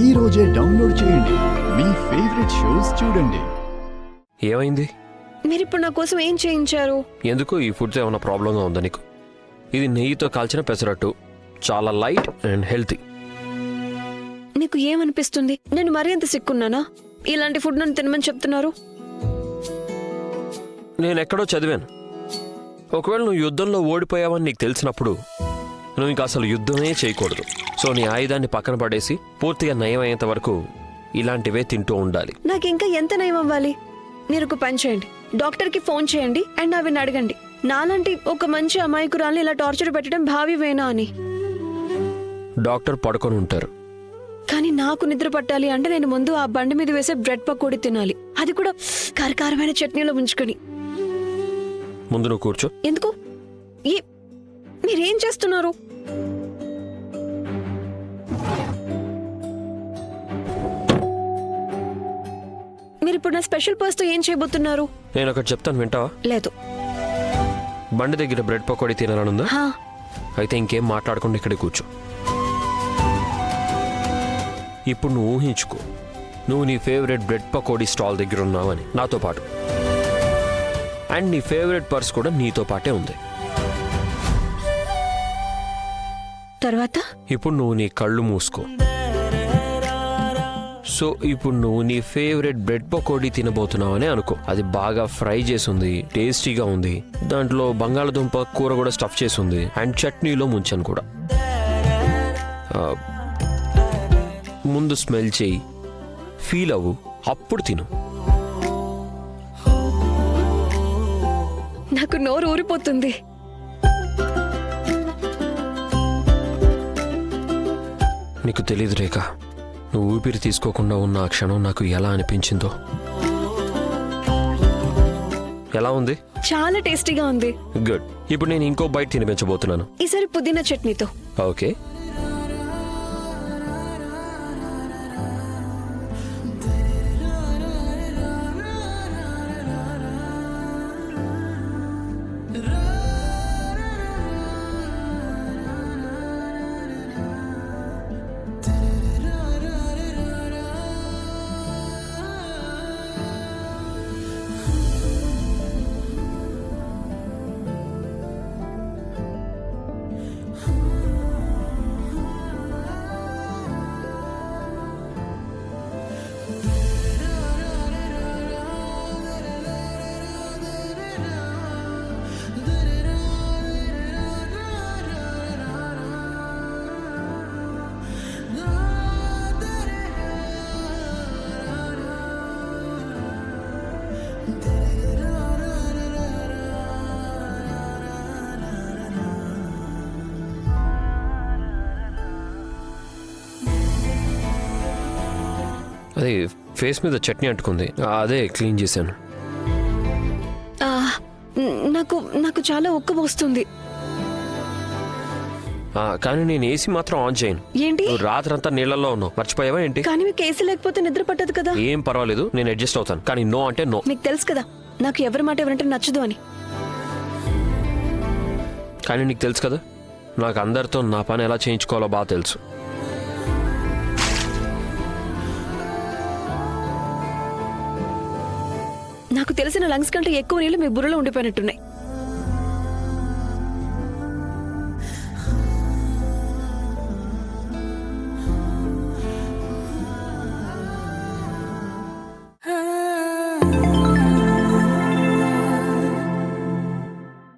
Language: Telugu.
ఈ రోజే డౌన్లోడ్ చేయండి. మీ ఫేవరెట్ షోస్ చూడండి. ఏమైంది? మీరిప్పుడు నా కోసం ఏం చేయించారు? ఎందుకు ఈ ఫుడ్స్ ఏమైనా ప్రాబ్లంగా ఉందా నీకు? ఇది నెయ్యితో కాల్చిన పెసరట్టు, చాలా లైట్ అండ్ హెల్తీ. నీకు ఏమనిపిస్తుంది? నేను మరీ అంత సిక్కున్నానా? ఇలాంటి ఫుడ్ నన్ను తినమని చెప్తున్నారు. నేను ఎక్కడో చదివాను, ఒకవేళ నువ్వు యుద్ధంలో ఓడిపోయావని నీకు తెలిసినప్పుడు నువ్వు ఇంకా అసలు యుద్ధమే చేయకూడదు. సో నీ ఆయుధాన్ని పక్కన పడేసి పూర్తిగా నయం అయ్యేంత వరకు ఇలాంటివే తింటూ ఉండాలి. నాకు ఇంకా ఎంత నయం అవ్వాలి? మీరు ఒక పని చేయండి, డాక్టర్కి ఫోన్ చేయండి అండ్ అవిని అడగండి, నాలాంటి ఒక మంచి అమాయకురాల్ని ఇలా టార్చర్ పెట్టడం భావ్యమేనా అని. డాక్టర్ పడుకొని ఉంటారు. కానీ నాకు నిద్ర పట్టాలి అంటే నేను ముందు ఆ బండి మీద వేసే బ్రెడ్ పకోడీ తినాలి, అది కూడా కారకారమైన చట్నీలో ముంచుకొని. ముందు నువ్వు కూర్చో. ఎందుకు? మీరేం చేస్తున్నారు? మీరిప్పుడు నా స్పెషల్ పర్స్తో ఏం చేయబోతున్నారు? నేను ఒకటి చెప్తాను, వింటావా? లేదు. బండి దగ్గర బ్రెడ్ పకోడీ తినాలనుందా? హా. అయితే ఇంకేం మాట్లాడకుండా ఇక్కడే కూర్చో. ఇప్పుడు నువ్వు ఊహించుకో, నువ్వు నీ ఫేవరెట్ బ్రెడ్ పకోడీ స్టాల్ దగ్గర ఉన్నావని నాతో పాటు, అండ్ నీ ఫేవరెట్ పర్స్ కూడా నీతో పాటే ఉంది. తర్వాత ఇప్పుడు నువ్వు నీ కళ్ళు మూసుకో. సో ఇప్పుడు నువ్వు నీ ఫేవరెట్ బ్రెడ్ పకోడీ తినబోతున్నావని అనుకో. అది బాగా ఫ్రై చేసింది, టేస్టీగా ఉంది, దాంట్లో బంగాళదుంప కూర కూడా స్టఫ్ చేసింది అండ్ చట్నీలో ముంచాను కూడా. ముందు స్మెల్ చేయి, ఫీల్ అవ్వు, అప్పుడు తిను. నాకు నోరు ఊరిపోతుంది. నీకు తెలీదు రేఖ, నువ్వు ఊపిరి తీసుకోకుండా ఉన్న ఆ క్షణం నాకు ఎలా అనిపించిందో. ఎలా ఉంది? చాలా టేస్టీగా ఉంది. గుడ్. ఇప్పుడు నేను ఇంకో బైట్ తినిపించబోతున్నాను, ఈసారి పుదీనా చట్నీతో. ఓకే? అదే ఫేస్ మీద చట్నీ అంటుకుంది, అదే క్లీన్ చేశాను. నాకు నాకు చాలా ఉక్క పోస్తుంది. కానీ నేను ఏసీ మాత్రం ఆన్ చేయను. ఏంటి? నువ్వు రాత్రంతా నీళ్ళల్లో ఉన్నావు, మర్చిపోయావా ఏంటి? కానీ మీకు ఏసీ లేకపోతే నిద్ర పట్టదు కదా. ఏం పర్వాలేదు, నేను అడ్జస్ట్ అవుతాను. కానీ నో అంటే నో. మీకు తెలుసు కదా నాకు ఎవరి మాట ఎవరంటే నచ్చదు అని. కానీ నీకు తెలుసు కదా, నాకు అందరితో నా పని ఎలా చేయించుకోవాలో బాగా తెలుసు. నాకు తెలిసిన లంగ్స్ కంటే ఎక్కువ నీళ్ళు మీ బుర్రలో ఉండిపోయినట్టున్నాయి.